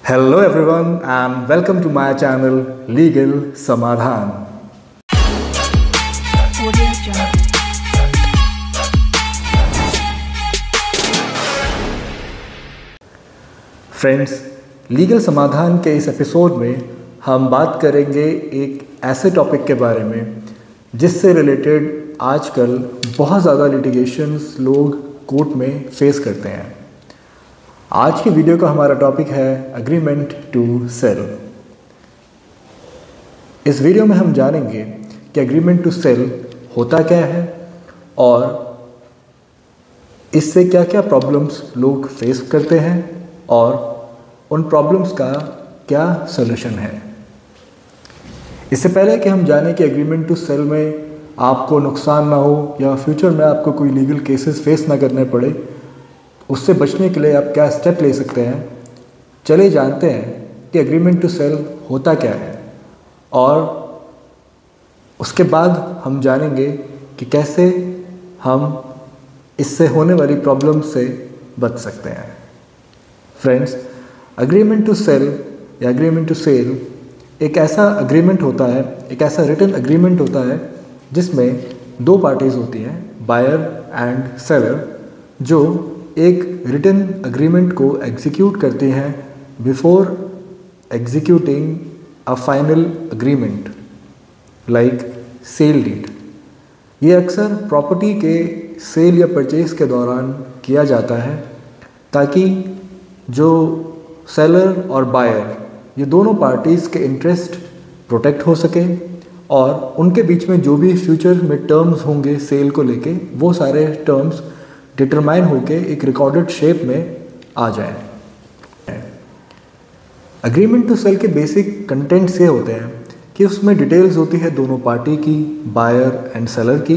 Hello everyone and welcome to my channel Legal Samadhan. Friends, legal समाधान के इस episode में हम बात करेंगे एक ऐसे टॉपिक के बारे में जिससे रिलेटेड आजकल बहुत ज़्यादा लिटिगेशंस लोग कोर्ट में फेस करते हैं। आज की वीडियो का हमारा टॉपिक है एग्रीमेंट टू सेल। इस वीडियो में हम जानेंगे कि एग्रीमेंट टू सेल होता क्या है और इससे क्या क्या प्रॉब्लम्स लोग फेस करते हैं और उन प्रॉब्लम्स का क्या सॉल्यूशन है। इससे पहले कि हम जानें कि एग्रीमेंट टू सेल में आपको नुकसान ना हो या फ्यूचर में आपको कोई लीगल केसेस फेस ना करने पड़े, उससे बचने के लिए आप क्या स्टेप ले सकते हैं, चलिए जानते हैं कि एग्रीमेंट टू सेल होता क्या है और उसके बाद हम जानेंगे कि कैसे हम इससे होने वाली प्रॉब्लम से बच सकते हैं। फ्रेंड्स, एग्रीमेंट टू सेल या एग्रीमेंट टू सेल एक ऐसा एग्रीमेंट होता है, एक ऐसा रिटन एग्रीमेंट होता है जिसमें दो पार्टीज़ होती हैं, बायर एंड सेलर, जो एक रिटन एग्रीमेंट को एग्जीक्यूट करती हैं before executing a final agreement like sale deed. ये अक्सर प्रॉपर्टी के सेल या परचेज के दौरान किया जाता है ताकि जो सेलर और बायर ये दोनों पार्टीज़ के इंटरेस्ट प्रोटेक्ट हो सके और उनके बीच में जो भी फ्यूचर में टर्म्स होंगे सेल को लेके, वो सारे टर्म्स डिटरमाइन होके एक रिकॉर्डेड शेप में आ जाए। एग्रीमेंट टू सेल के बेसिक कंटेंट्स ये होते हैं कि उसमें डिटेल्स होती है दोनों पार्टी की, बायर एंड सेलर की,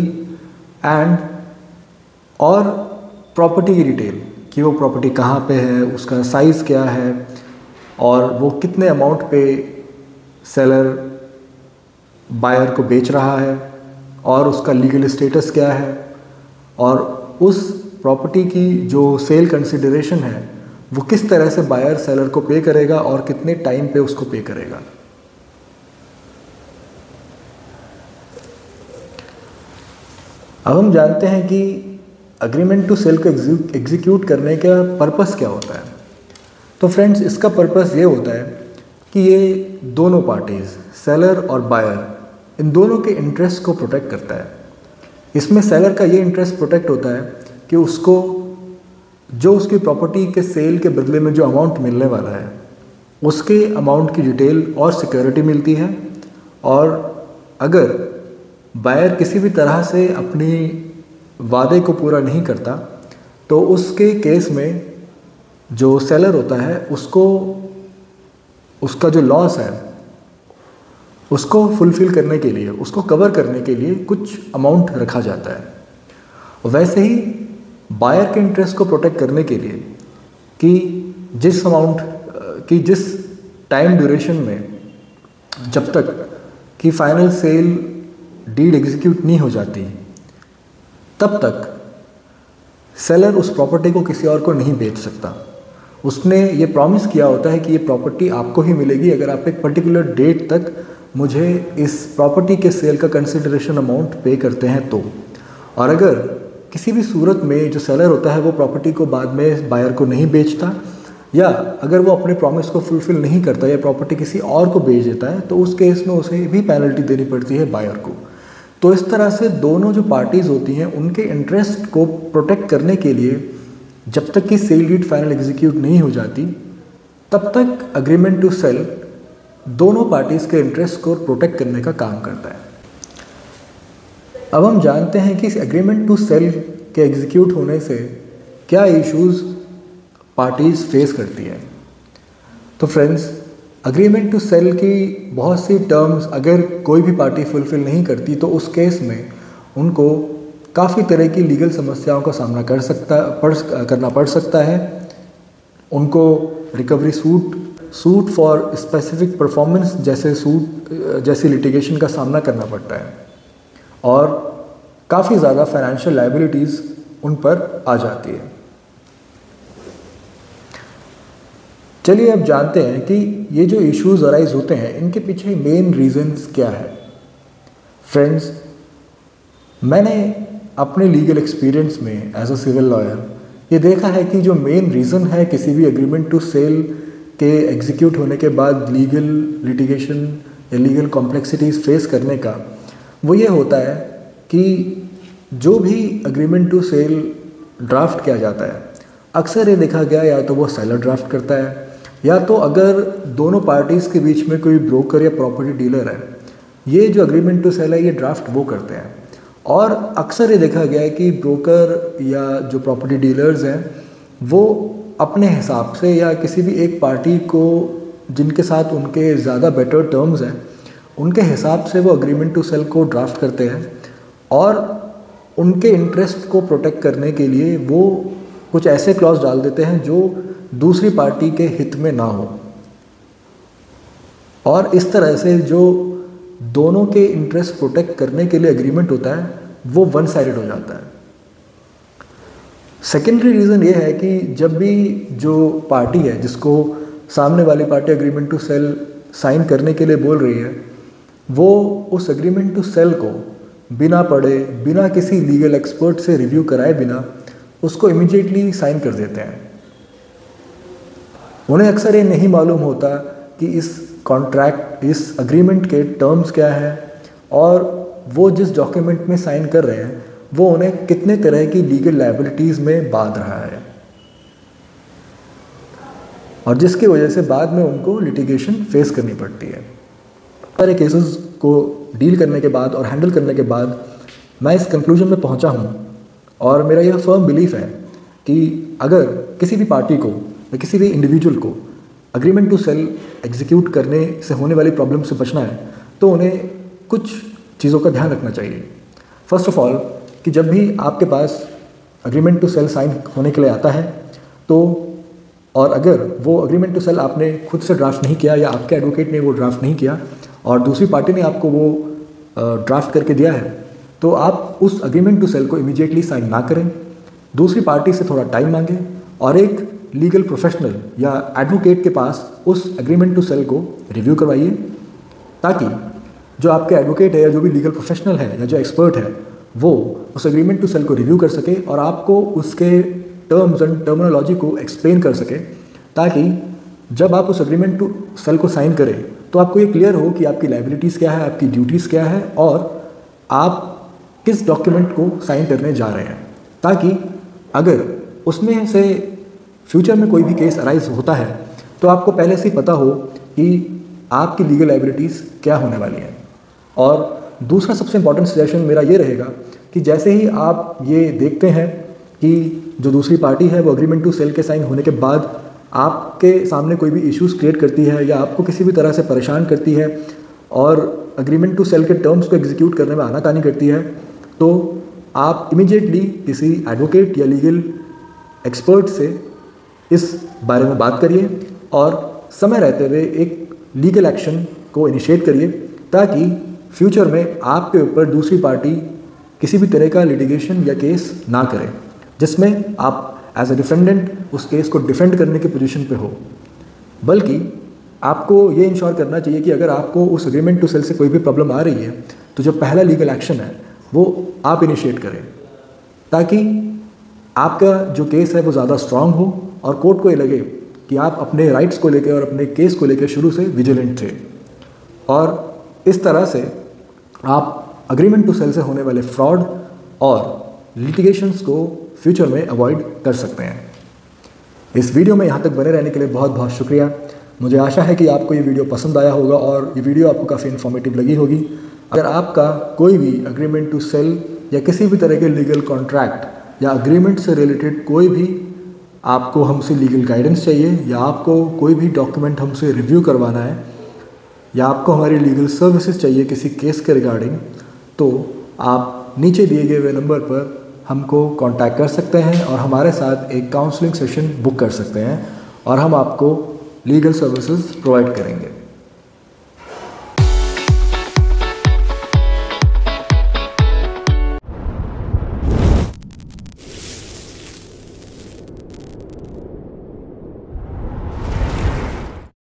एंड और प्रॉपर्टी की डिटेल कि वो प्रॉपर्टी कहाँ पे है, उसका साइज़ क्या है और वो कितने अमाउंट पे सेलर बायर को बेच रहा है और उसका लीगल स्टेटस क्या है और उस प्रॉपर्टी की जो सेल कंसिडरेशन है वो किस तरह से बायर सेलर को पे करेगा और कितने टाइम पे उसको पे करेगा। अब हम जानते हैं कि एग्रीमेंट टू सेल को एग्जीक्यूट करने का पर्पस क्या होता है। तो फ्रेंड्स, इसका पर्पस ये होता है कि ये दोनों पार्टीज़ सेलर और बायर इन दोनों के इंटरेस्ट को प्रोटेक्ट करता है। इसमें सेलर का ये इंटरेस्ट प्रोटेक्ट होता है कि उसको जो उसकी प्रॉपर्टी के सेल के बदले में जो अमाउंट मिलने वाला है उसके अमाउंट की डिटेल और सिक्योरिटी मिलती है, और अगर बायर किसी भी तरह से अपनी वादे को पूरा नहीं करता तो उसके केस में जो सेलर होता है उसको उसका जो लॉस है उसको फुलफ़िल करने के लिए, उसको कवर करने के लिए कुछ अमाउंट रखा जाता है। वैसे ही बायर के इंटरेस्ट को प्रोटेक्ट करने के लिए कि जिस अमाउंट की जिस टाइम ड्यूरेशन में जब तक कि फाइनल सेल डीड एग्जीक्यूट नहीं हो जाती तब तक सेलर उस प्रॉपर्टी को किसी और को नहीं बेच सकता। उसने ये प्रॉमिस किया होता है कि ये प्रॉपर्टी आपको ही मिलेगी अगर आप एक पर्टिकुलर डेट तक मुझे इस प्रॉपर्टी के सेल का कंसिडरेशन अमाउंट पे करते हैं तो। और अगर किसी भी सूरत में जो सेलर होता है वो प्रॉपर्टी को बाद में बायर को नहीं बेचता या अगर वो अपने प्रॉमिस को फुलफ़िल नहीं करता या प्रॉपर्टी किसी और को बेच देता है तो उस केस में उसे भी पेनल्टी देनी पड़ती है बायर को। तो इस तरह से दोनों जो पार्टीज़ होती हैं उनके इंटरेस्ट को प्रोटेक्ट करने के लिए जब तक कि सेल डीड फाइनल एग्जीक्यूट नहीं हो जाती तब तक एग्रीमेंट टू सेल दोनों पार्टीज़ के इंटरेस्ट को प्रोटेक्ट करने का काम करता है। अब हम जानते हैं कि इस एग्रीमेंट टू सेल के एग्जीक्यूट होने से क्या इश्यूज़ पार्टीज़ फेस करती हैं। तो फ्रेंड्स, एग्रीमेंट टू सेल की बहुत सी टर्म्स अगर कोई भी पार्टी फुलफ़िल नहीं करती तो उस केस में उनको काफ़ी तरह की लीगल समस्याओं का सामना करना पड़ सकता है। उनको recovery suit for specific performance जैसी लिटिगेशन का सामना करना पड़ता है और काफ़ी ज़्यादा फाइनेंशियल लायबिलिटीज़ उन पर आ जाती है। चलिए अब जानते हैं कि ये जो इश्यूज अराइज होते हैं इनके पीछे मेन रीजंस क्या है। फ्रेंड्स, मैंने अपने लीगल एक्सपीरियंस में एज अ सिविल लॉयर ये देखा है कि जो मेन रीज़न है किसी भी एग्रीमेंट टू सेल के एग्जीक्यूट होने के बाद लीगल लिटिगेशन या लीगल कॉम्प्लेक्सिटीज़ फेस करने का, वो ये होता है कि जो भी एग्रीमेंट टू सेल ड्राफ्ट किया जाता है अक्सर ये देखा गया या तो वो सेलर ड्राफ्ट करता है, या तो अगर दोनों पार्टीज़ के बीच में कोई ब्रोकर या प्रॉपर्टी डीलर है, ये जो एग्रीमेंट टू सेल है ये ड्राफ्ट वो करते हैं। और अक्सर ये देखा गया है कि ब्रोकर या जो प्रॉपर्टी डीलर्स हैं वो अपने हिसाब से या किसी भी एक पार्टी को जिनके साथ उनके ज़्यादा बेटर टर्म्स हैं उनके हिसाब से वो एग्रीमेंट टू सेल को ड्राफ्ट करते हैं और उनके इंटरेस्ट को प्रोटेक्ट करने के लिए वो कुछ ऐसे क्लॉज डाल देते हैं जो दूसरी पार्टी के हित में ना हो, और इस तरह से जो दोनों के इंटरेस्ट प्रोटेक्ट करने के लिए एग्रीमेंट होता है वो वन साइडेड हो जाता है। सेकेंडरी रीज़न ये है कि जब भी जो पार्टी है जिसको सामने वाली party agreement to sale sign करने के लिए बोल रही है, वो उस एग्रीमेंट टू सेल को बिना पढ़े, बिना किसी लीगल एक्सपर्ट से रिव्यू कराए बिना उसको इमीडिएटली साइन कर देते हैं। उन्हें अक्सर ये नहीं मालूम होता कि इस कॉन्ट्रैक्ट, इस एग्रीमेंट के टर्म्स क्या हैं और वो जिस डॉक्यूमेंट में साइन कर रहे हैं वो उन्हें कितने तरह की लीगल लायबिलिटीज़ में बांध रहा है, और जिसकी वजह से बाद में उनको लिटिगेशन फेस करनी पड़ती है। सारे केसेस को डील करने के बाद और हैंडल करने के बाद मैं इस कंक्लूजन में पहुंचा हूं, और मेरा यह फर्म बिलीफ है कि अगर किसी भी पार्टी को या किसी भी इंडिविजुअल को एग्रीमेंट टू सेल एग्जीक्यूट करने से होने वाली प्रॉब्लम से बचना है तो उन्हें कुछ चीज़ों का ध्यान रखना चाहिए। फर्स्ट ऑफ ऑल कि जब भी आपके पास एग्रीमेंट टू सेल साइन होने के लिए आता है तो, और अगर वो एग्रीमेंट टू सेल आपने खुद से ड्राफ्ट नहीं किया या आपके एडवोकेट ने वो ड्राफ्ट नहीं किया और दूसरी पार्टी ने आपको वो ड्राफ्ट करके दिया है, तो आप उस एग्रीमेंट टू सेल को इमीडिएटली साइन ना करें, दूसरी पार्टी से थोड़ा टाइम मांगें और एक लीगल प्रोफेशनल या एडवोकेट के पास उस एग्रीमेंट टू सेल को रिव्यू करवाइए, ताकि जो आपके एडवोकेट है या जो भी लीगल प्रोफेशनल है या जो एक्सपर्ट है वो उस एग्रीमेंट टू सेल को रिव्यू कर सके और आपको उसके टर्म्स एंड टर्मिनोलॉजी को एक्सप्लेन कर सके, ताकि जब आप उस एग्रीमेंट टू सेल को साइन करें तो आपको ये क्लियर हो कि आपकी लायबिलिटीज़ क्या है, आपकी ड्यूटीज़ क्या है और आप किस डॉक्यूमेंट को साइन करने जा रहे हैं, ताकि अगर उसमें से फ्यूचर में कोई भी केस अराइज होता है तो आपको पहले से ही पता हो कि आपकी लीगल लायबिलिटीज़ क्या होने वाली हैं। और दूसरा सबसे इम्पॉर्टेंट सजेशन मेरा ये रहेगा कि जैसे ही आप ये देखते हैं कि जो दूसरी पार्टी है वो एग्रीमेंट टू सेल के साइन होने के बाद आपके सामने कोई भी इश्यूज़ क्रिएट करती है या आपको किसी भी तरह से परेशान करती है और एग्रीमेंट टू सेल के टर्म्स को एग्जीक्यूट करने में आनाकानी करती है, तो आप इमीडिएटली किसी एडवोकेट या लीगल एक्सपर्ट से इस बारे में बात करिए और समय रहते हुए एक लीगल एक्शन को इनिशिएट करिए, ताकि फ्यूचर में आपके ऊपर दूसरी पार्टी किसी भी तरह का लिटिगेशन या केस ना करे जिसमें आप एज ए डिफेंडेंट उस केस को डिफेंड करने की पोजीशन पे हो, बल्कि आपको ये इंश्योर करना चाहिए कि अगर आपको उस एग्रीमेंट टू सेल से कोई भी प्रॉब्लम आ रही है तो जो पहला लीगल एक्शन है वो आप इनिशिएट करें, ताकि आपका जो केस है वो ज़्यादा स्ट्रांग हो और कोर्ट को ये लगे कि आप अपने राइट्स को लेकर और अपने केस को लेकर शुरू से विजिलेंट थे, और इस तरह से आप एग्रीमेंट टू सेल से होने वाले फ्रॉड और लिटिगेशंस को फ्यूचर में अवॉइड कर सकते हैं। इस वीडियो में यहाँ तक बने रहने के लिए बहुत बहुत शुक्रिया। मुझे आशा है कि आपको ये वीडियो पसंद आया होगा और ये वीडियो आपको काफ़ी इन्फॉर्मेटिव लगी होगी। अगर आपका कोई भी एग्रीमेंट टू सेल या किसी भी तरह के लीगल कॉन्ट्रैक्ट या एग्रीमेंट से रिलेटेड कोई भी आपको हमसे लीगल गाइडेंस चाहिए या आपको कोई भी डॉक्यूमेंट हमसे रिव्यू करवाना है या आपको हमारी लीगल सर्विसेज चाहिए किसी केस के रिगार्डिंग, तो आप नीचे दिए गए हुए नंबर पर हमको कांटेक्ट कर सकते हैं और हमारे साथ एक काउंसलिंग सेशन बुक कर सकते हैं और हम आपको लीगल सर्विसेज प्रोवाइड करेंगे।